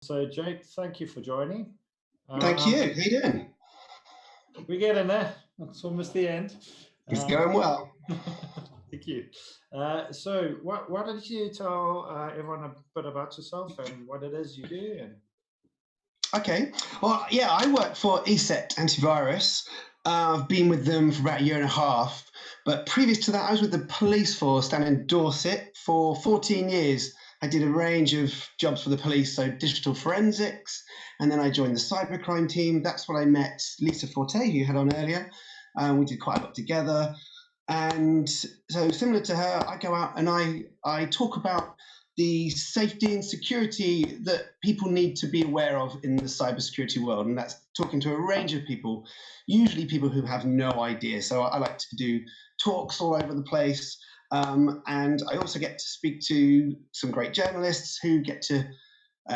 So, Jake, thank you for joining. Thank you. Um, How you doing? we're getting there. It's almost the end. It's Um, going well. thank you. So, why don't you tell everyone a bit about yourself and what it is you do? And Okay. Well, yeah, I work for ESET Antivirus. I've been with them for about a year and a half. But previous to that, I was with the police force down in Dorset for 14 years. I did a range of jobs for the police, so digital forensics, and then I joined the cybercrime team. That's when I met Lisa Forte, who you had on earlier. We did quite a lot together. And so similar to her, I go out and I talk about the safety and security that people need to be aware of in the cybersecurity world. And that's talking to a range of people, usually people who have no idea. So I like to do talks all over the place. And I also get to speak to some great journalists who get to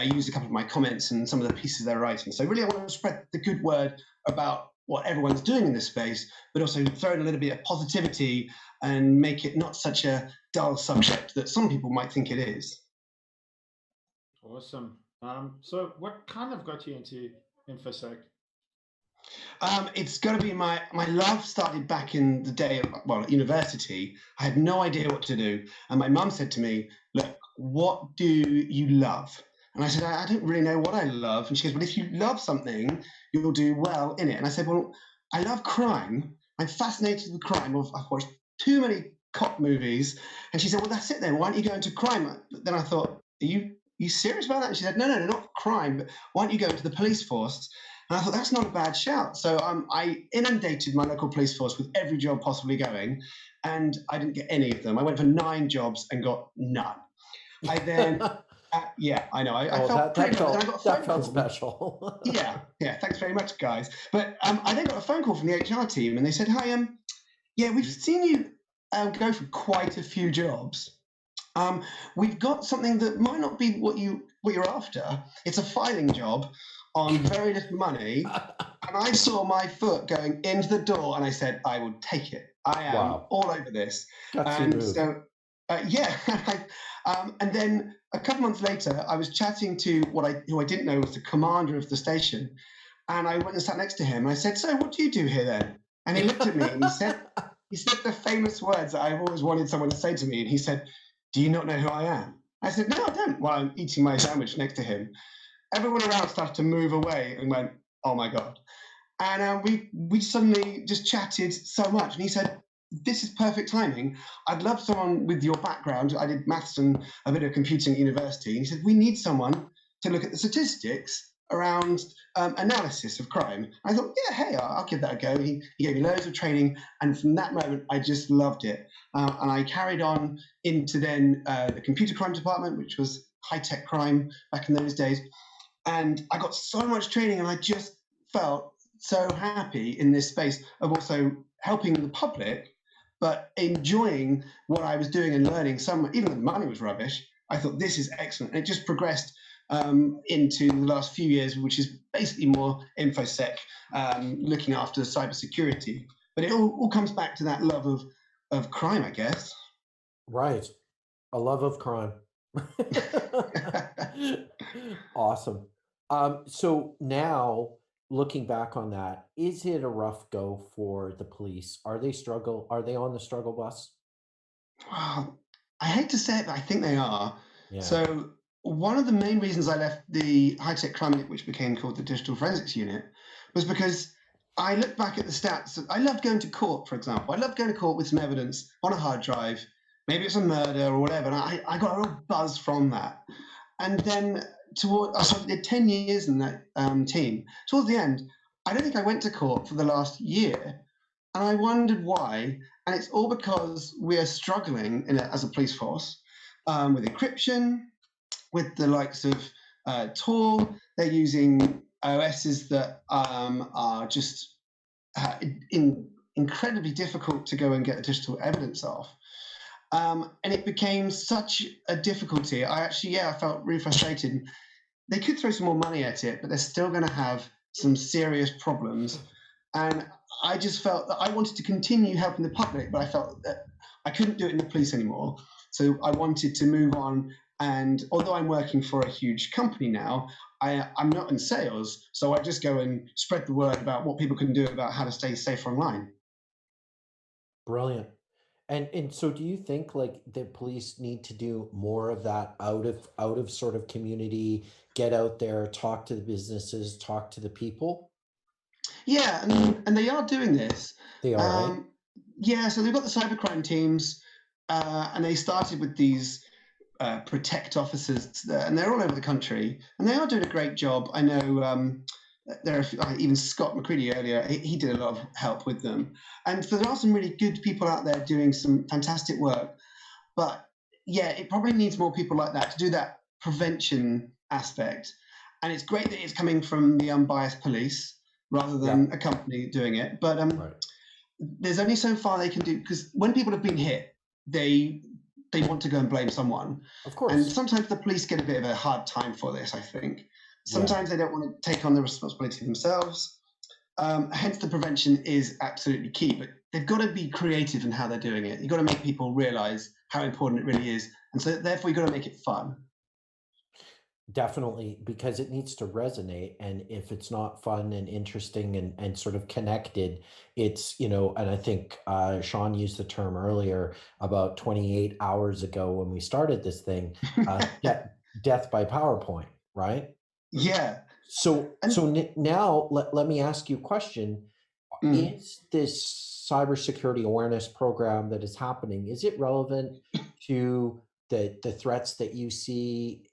use a couple of my comments and some of the pieces they're writing. So really I want to spread the good word about what everyone's doing in this space, but also throw in a little bit of positivity and make it not such a dull subject that some people might think it is. awesome. So, what kind of got you into InfoSec? It's got to be my love started back in the day of, well, at university. I had no idea what to do. And my mum said to me, look, what do you love? And I said, I don't really know what I love. And she goes, well, if you love something, you'll do well in it. And I said, well, I love crime. I'm fascinated with crime. I've watched too many cop movies. And she said, well, that's it then. Why don't you go into crime? But then I thought, you serious about that? And she said, no, not crime, but why don't you go into the police force? And I thought, that's not a bad shout. So I inundated my local police force with every job possibly going, and I didn't get any of them. I went for 9 jobs and got none. I then, yeah, I know. I felt pretty good. I got a phone felt call. special. Yeah, thanks very much, guys. But I then got a phone call from the HR team, and they said, hi, yeah, we've seen you go for quite a few jobs. We've got something that might not be what you're after. It's a filing job on very little money, and I saw my foot going into the door, and I said, I will take it. I am Wow. all over this. Gutsy And move. so, yeah. And then a couple months later, I was chatting to who I didn't know was the commander of the station, and I went and sat next to him. And I said, so what do you do here then? And he looked at me and he said the famous words that I've always wanted someone to say to me. And he said, do you not know who I am? I said, no, I don't. While I'm eating my sandwich next to him. Everyone around started to move away and went, oh my God. And we suddenly just chatted so much. And he said, this is perfect timing. I'd love someone with your background. I did maths and a bit of computing at university. And he said, we need someone to look at the statistics around analysis of crime. I thought, yeah, hey, I'll give that a go. He gave me loads of training. And from that moment, I just loved it. And I carried on into then the computer crime department, which was high-tech crime back in those days. And I got so much training, and I just felt so happy in this space of also helping the public, but enjoying what I was doing and learning. Even though the money was rubbish, I thought this is excellent. And it just progressed into the last few years, which is basically more InfoSec, looking after cybersecurity. But it all comes back to that love of crime, I guess. Right. A love of crime. Awesome. So now looking back on that, is it a rough go for the police? Are they on the struggle bus? Well, I hate to say it, but I think they are. Yeah. So one of the main reasons I left the high-tech crime unit, which became called the digital forensics unit, was because I looked back at the stats. I loved going to court, for example. I loved going to court with some evidence on a hard drive. Maybe it's a murder or whatever. And I got a real buzz from that. And then I did 10 years in that team. Towards the end, I don't think I went to court for the last year. And I wondered why. And it's all because we are struggling as a police force with encryption, with the likes of Tor. They're using OSs that are just incredibly difficult to go and get digital evidence of. And it became such a difficulty. I felt really frustrated. They could throw some more money at it, but they're still going to have some serious problems. And I just felt that I wanted to continue helping the public, but I felt that I couldn't do it in the police anymore. So I wanted to move on And although I'm working for a huge company now, I'm not in sales. So I just go and spread the word about what people can do about how to stay safe online. Brilliant. And so do you think like the police need to do more of that out of sort of community, get out there, talk to the businesses, talk to the people? Yeah, and they are doing this. They are, right? Um, yeah, so they've got the cybercrime teams, and they started with these protect officers, and they're all over the country, and they are doing a great job. I know there are even Scott McCready earlier. He did a lot of help with them, and so there are some really good people out there doing some fantastic work. But yeah, it probably needs more people like that to do that prevention aspect. And it's great that it's coming from the unbiased police rather Yeah, than a company doing it. But right. there's only so far they can do, because when people have been hit, they they want to go and blame someone. Of And course. sometimes the police get a bit of a hard time for this, I think. Yeah. Sometimes they don't want to take on the responsibility themselves. Hence, the prevention is absolutely key, but they've got to be creative in how they're doing it. You've got to make people realize how important it really is. And so, therefore, you've got to make it fun. Definitely, because it needs to resonate. And if it's not fun and interesting and sort of connected, it's, and I think Sean used the term earlier about 28 hours ago when we started this thing, death by PowerPoint, right? Yeah. So And now let me ask you a question. mm, Is this cybersecurity awareness program that is happening, is it relevant to the threats that you see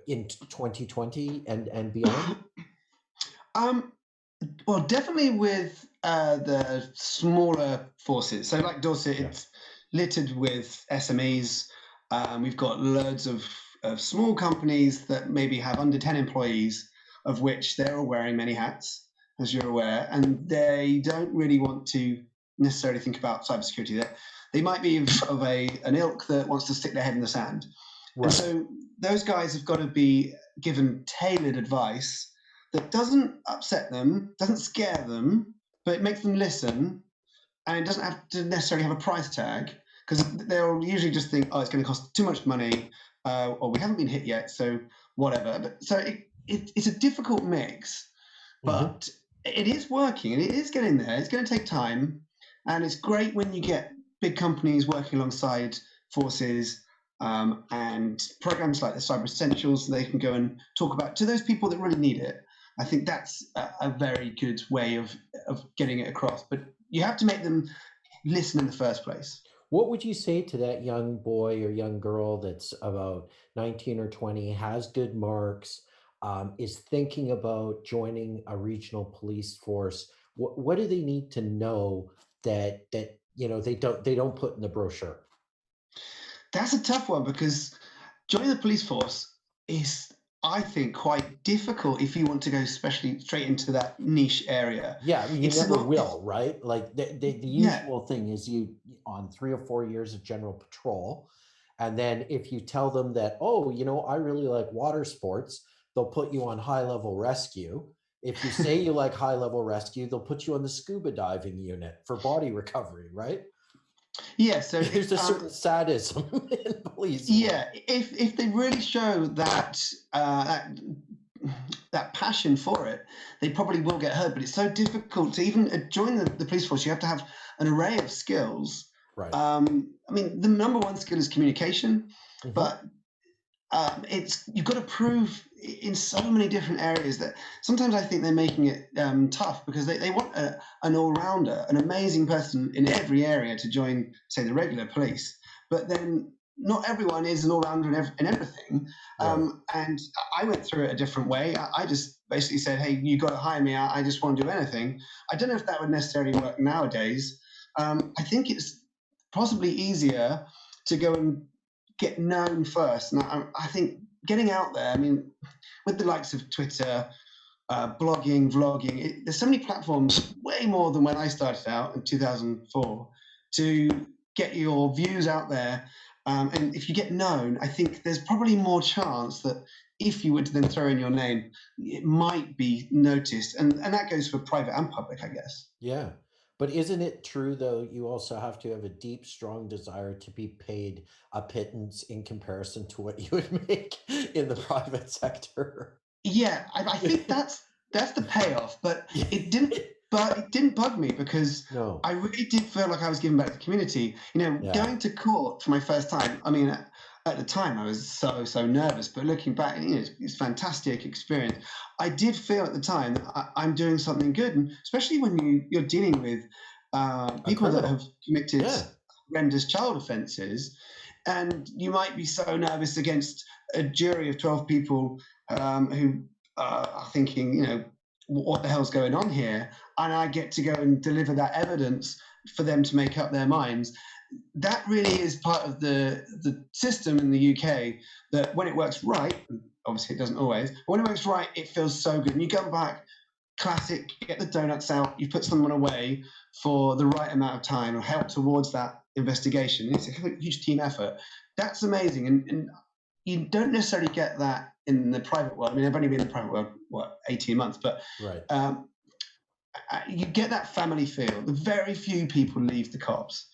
in 2020 and beyond? um, well, definitely with the smaller forces. So, like Dorset, Yeah. it's littered with SMEs. We've got loads of small companies that maybe have under 10 employees, of which they're all wearing many hats, as you're aware, and they don't really want to necessarily think about cybersecurity. They might be of an ilk that wants to stick their head in the sand. And Right. so those guys have got to be given tailored advice that doesn't upset them, doesn't scare them, but it makes them listen, and it doesn't have to necessarily have a price tag, because they'll usually just think, oh, it's going to cost too much money, or we haven't been hit yet, so whatever. But so it's a difficult mix, Hmm. but it is working and it is getting there. It's going to take time, and it's great when you get big companies working alongside forces, and programs like the Cyber Essentials. They can go and talk about to those people that really need it. I think that's a very good way of getting it across. But you have to make them listen in the first place. What would you say to that young boy or young girl that's about 19 or 20, has good marks, is thinking about joining a regional police force? What do they need to know that they don't put in the brochure? That's a tough one, because joining the police force is, I think, quite difficult if you want to go especially straight into that niche area. Yeah, I mean, you It's never not, will, right? Like the yeah, usual thing is you on 3 or 4 years of general patrol, and then if you tell them that, oh, I really like water sports, they'll put you on high level rescue. If you say you like high level rescue, they'll put you on the scuba diving unit for body recovery, right? yeah. So There's a certain sadism in police work. yeah, if they really show that passion for it, they probably will get heard. But it's so difficult to even join the police force. You have to have an array of skills. Right. I mean, the number one skill is communication, Hmm. but it's you've got to prove in so many different areas that sometimes I think they're making it tough, because they want an all-rounder, an amazing person in every area to join, say, the regular police. But then not everyone is an all-rounder in everything. Right. And I went through it a different way. I just basically said, hey, you got to hire me. I just want to do anything. I don't know if that would necessarily work nowadays. I think it's possibly easier to go and get known first. And I think getting out there, I mean, with the likes of Twitter, blogging, vlogging, there's so many platforms, way more than when I started out in 2004, to get your views out there. And if you get known, I think there's probably more chance that if you were to then throw in your name, it might be noticed. And that goes for private and public, I guess. Yeah. But isn't it true though, you also have to have a deep, strong desire to be paid a pittance in comparison to what you would make in the private sector? Yeah, I think that's the payoff, but it didn't bug me because No. I really did feel like I was giving back to the community. You know, Yeah. going to court for my first time. I mean, at the time I was so nervous, but looking back, you know, it's a fantastic experience. I did feel at the time that I'm doing something good, and especially when you're dealing with A people that have criminal. committed Yeah. horrendous child offences, and you might be so nervous against a jury of 12 people who are thinking, you know, what the hell's going on here? And I get to go and deliver that evidence for them to make up their minds. That really is part of the system in the UK, that when it works right, obviously it doesn't always, but when it works right, it feels so good. And you come back, classic, get the donuts out, you put someone away for the right amount of time or help towards that investigation. It's a huge team effort. That's amazing. And you don't necessarily get that in the private world. I mean, I've only been in the private world, 18 months, but Right. you get that family feel. The very few people leave the cops.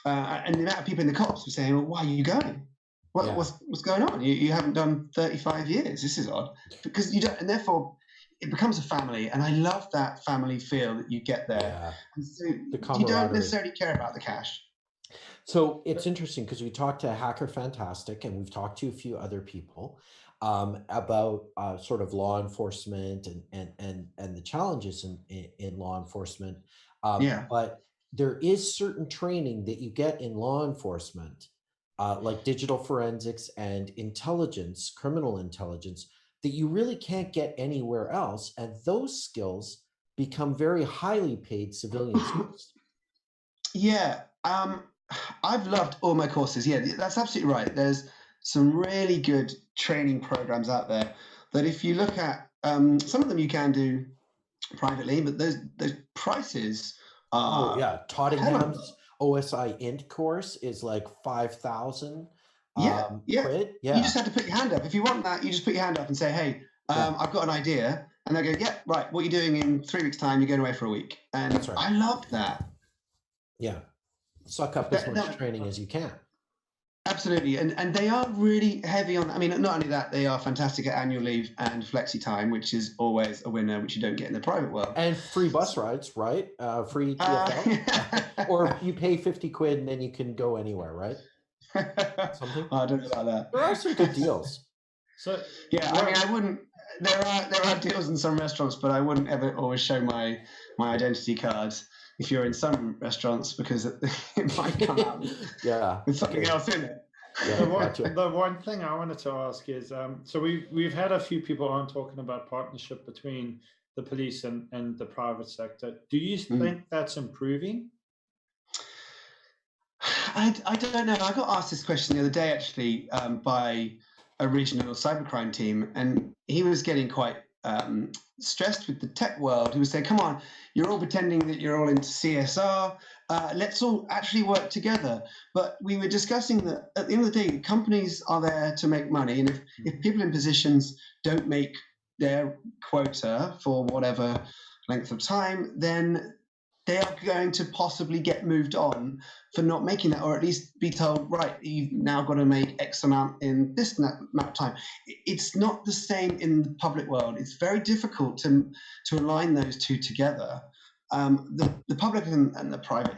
And the amount of people in the cops were saying, well, why are you going? Yeah. What's going on? You haven't done 35 years. This is odd. Because you don't, and therefore it becomes a family. And I love that family feel that you get there. Yeah. And so The you don't camaraderie. necessarily care about the cash. So it's interesting because we talked to Hacker Fantastic and we've talked to a few other people about sort of law enforcement and the challenges in law enforcement. Yeah. But there is certain training that you get in law enforcement, like digital forensics and intelligence, criminal intelligence, that you really can't get anywhere else. And those skills become very highly paid civilian skills. Yeah, I've loved all my courses. Yeah, that's absolutely right. There's some really good training programs out there that if you look at, some of them you can do privately, but those prices Oh are yeah, hell of Tottingham's OSI Int course is like 5,000 yeah, yeah. quid. You Yeah, just have to put your hand up. If you want that, you just put your hand up and say, "Hey, yeah, I've got an idea," and they go, "Yeah, right. What are you doing in 3 weeks' time? You're going away for a week." that's And right. I love that. Yeah, suck up as That, much that training as you can. Absolutely, and they are really heavy on. I mean, not only that, they are fantastic at annual leave and flexi time, which is always a winner, which you don't get in the private world. And free bus rides, right? Free TFL, Uh, or you pay 50 quid and then you can go anywhere, right? Something. I don't know about There are some good that. deals. So, Yeah, I mean, I wouldn't. There are deals in some restaurants, but I wouldn't ever always show my identity cards if you're in some restaurants because it might come out Yeah. with something Okay. else in it. Yeah, gotcha. the one thing I wanted to ask is, so we've had a few people on talking about partnership between the police and the private sector. Do you think that's improving? I don't know. I got asked this question the other day, actually, by a regional cybercrime team, and he was getting quite stressed with the tech world. He was saying, "Come on, you're all pretending that you're all into CSR. Let's all actually work together." But we were discussing that at the end of the day, companies are there to make money, and if people in positions don't make their quota for whatever length of time, then they are going to possibly get moved on for not making that, or at least be told, right, you've now got to make X amount in this amount of time. It's not the same in the public world. It's very difficult to align those two together. The public and the private,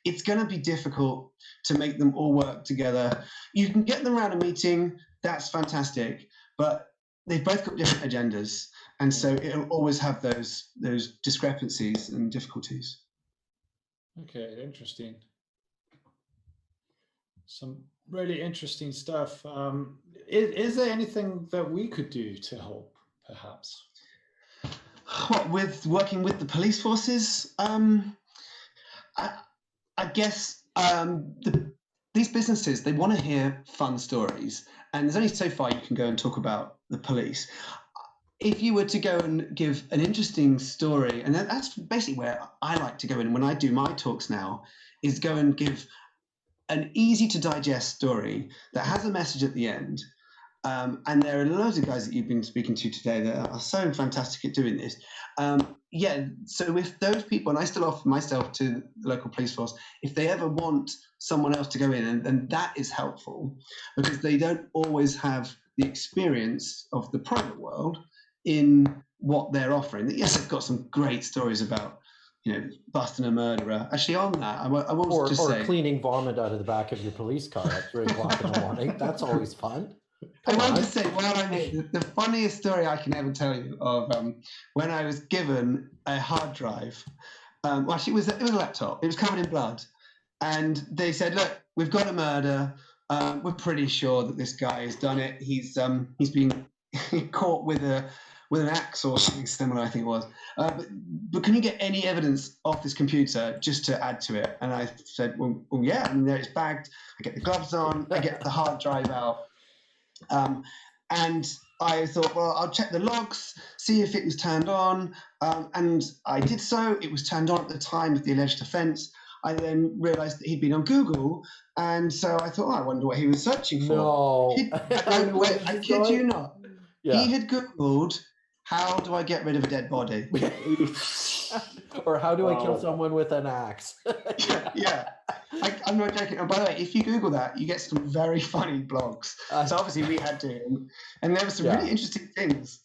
it's going to be difficult to make them all work together. You can get them around a meeting, that's fantastic, but they've both got different agendas, and so it'll always have those discrepancies and difficulties. Okay, interesting. Some really interesting stuff. Is there anything that we could do to help, perhaps? What, with working with the police forces? I guess these businesses, they want to hear fun stories, and there's only so far you can go and talk about the police. If you were to go and give an interesting story, and that's basically where I like to go in when I do my talks now, is go and give an easy to digest story that has a message at the end, And there are loads of guys that you've been speaking to today that are so fantastic at doing this. Yeah, so with those people, and I still offer myself to the local police force, if they ever want someone else to go in, and that is helpful because they don't always have the experience of the private world in what they're offering. Yes, I've got some great stories about, busting a murderer. Actually, on that, I will just say, cleaning vomit out of the back of your police car at 3:00 in the morning. That's always fun. I want to say, while I'm here, the funniest story I can ever tell you of when I was given a hard drive. Well, actually, it was a laptop. It was covered in blood, and they said, "Look, we've got a murder. We're pretty sure that this guy has done it. He's been caught with an axe or something similar, I think it was. But can you get any evidence off this computer just to add to it?" And I said, "Well, yeah." And there it's bagged. I get the gloves on. I get the hard drive out. And I thought, well, I'll check the logs, see if it was turned on. And I did so. It was turned on at the time of the alleged offence. I then realised that he'd been on Google. And so I thought, I wonder what he was searching for. No. I kid you not. Yeah. He had Googled, how do I get rid of a dead body? Or how do I kill someone with an axe? Yeah. I'm not joking. And by the way, if you Google that, you get some very funny blogs. So obviously we had to, and there were some really interesting things.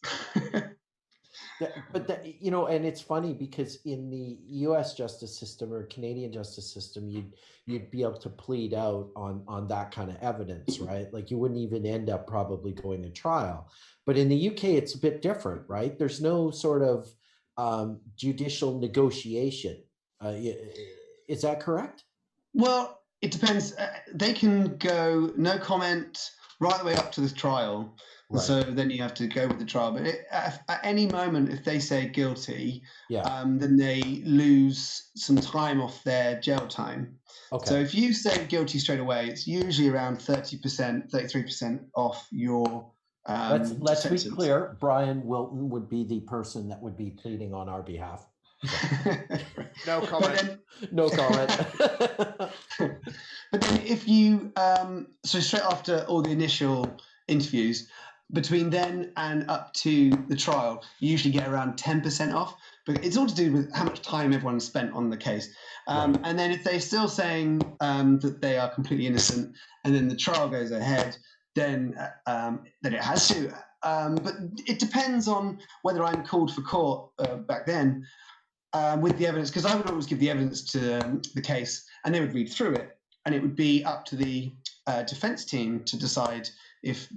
But and it's funny because in the U.S. justice system or Canadian justice system, you'd be able to plead out on that kind of evidence, right? Like you wouldn't even end up probably going to trial. But in the UK, it's a bit different, right? There's no sort of judicial negotiation. Is that correct? Well, it depends. They can go no comment right the way up to the trial. Right. So then you have to go with the trial. But at any moment, if they say guilty, then they lose some time off their jail time. Okay. So if you say guilty straight away, it's usually around 30%, 33% off your let's be clear. Brian Wilton would be the person that would be pleading on our behalf. No comment. No comment. But then if you, so straight after all the initial interviews, between then and up to the trial, you usually get around 10% off. But it's all to do with how much time everyone spent on the case. Right. And then if they're still saying that they are completely innocent, and then the trial goes ahead, then it has to. But it depends on whether I'm called for court back then with the evidence, because I would always give the evidence to the case, and they would read through it, and it would be up to the defense team to decide if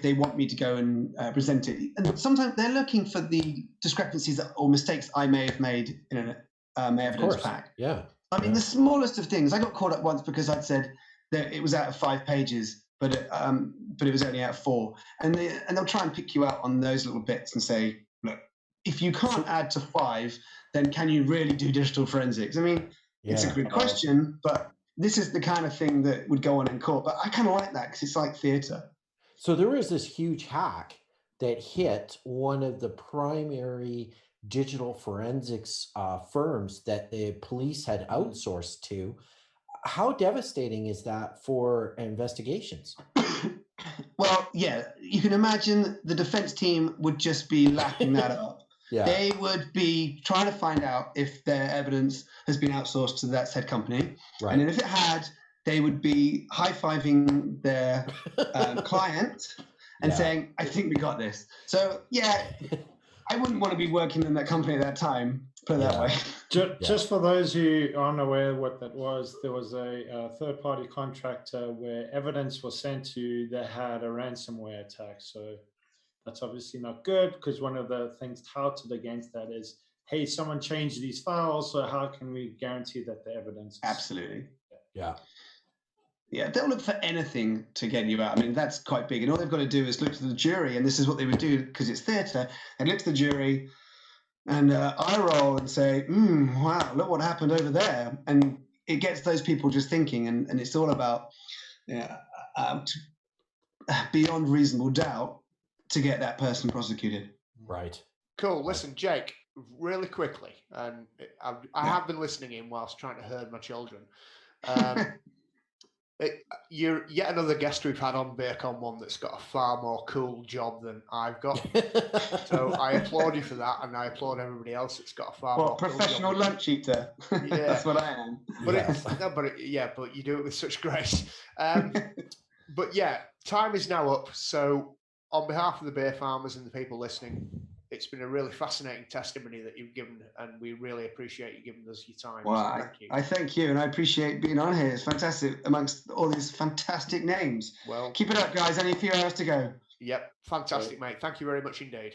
they want me to go and present it. And sometimes they're looking for the discrepancies or mistakes I may have made in an evidence pack. Yeah. I mean, the smallest of things. I got caught up once because I'd said that it was out of 5 pages, but it was only out of 4. And they'll try and pick you out on those little bits and say, look, if you can't add to 5, then can you really do digital forensics? I mean, it's a good question, but this is the kind of thing that would go on in court. But I kind of like that because it's like theater. So there was this huge hack that hit one of the primary digital forensics firms that the police had outsourced to. How devastating is that for investigations? Well, yeah, you can imagine the defense team would just be lapping that up. Yeah. They would be trying to find out if their evidence has been outsourced to that said company. Right. And then if it had, they would be high-fiving their client and saying, I think we got this. So, yeah, I wouldn't want to be working in that company at that time, put it that way. Just for those who aren't aware what that was, there was a third-party contractor where evidence was sent to that had a ransomware attack. So that's obviously not good, because one of the things touted against that is, hey, someone changed these files, so how can we guarantee that the evidence is... Absolutely. Yeah. Yeah, they'll look for anything to get you out. I mean, that's quite big. And all they've got to do is look to the jury, and this is what they would do because it's theatre. They look to the jury and eye roll and say, wow, look what happened over there. And it gets those people just thinking, and it's all about beyond reasonable doubt to get that person prosecuted. Right. Cool. Listen, Jake, really quickly, and I have been listening in whilst trying to herd my children. You're yet another guest we've had on Beercon One that's got a far more cool job than I've got. So I applaud you for that, and I applaud everybody else that's got a far more professional cool job. lunch eater. Yeah, that's what I am. But but you do it with such grace. But yeah, time is now up. So on behalf of the beer farmers and the people listening, it's been a really fascinating testimony that you've given, and we really appreciate you giving us your time. Well, so thank you. I thank you, and I appreciate being on here. It's fantastic amongst all these fantastic names. Well, keep it up, guys. Only a few hours to go. Yep, fantastic, mate. Thank you very much indeed.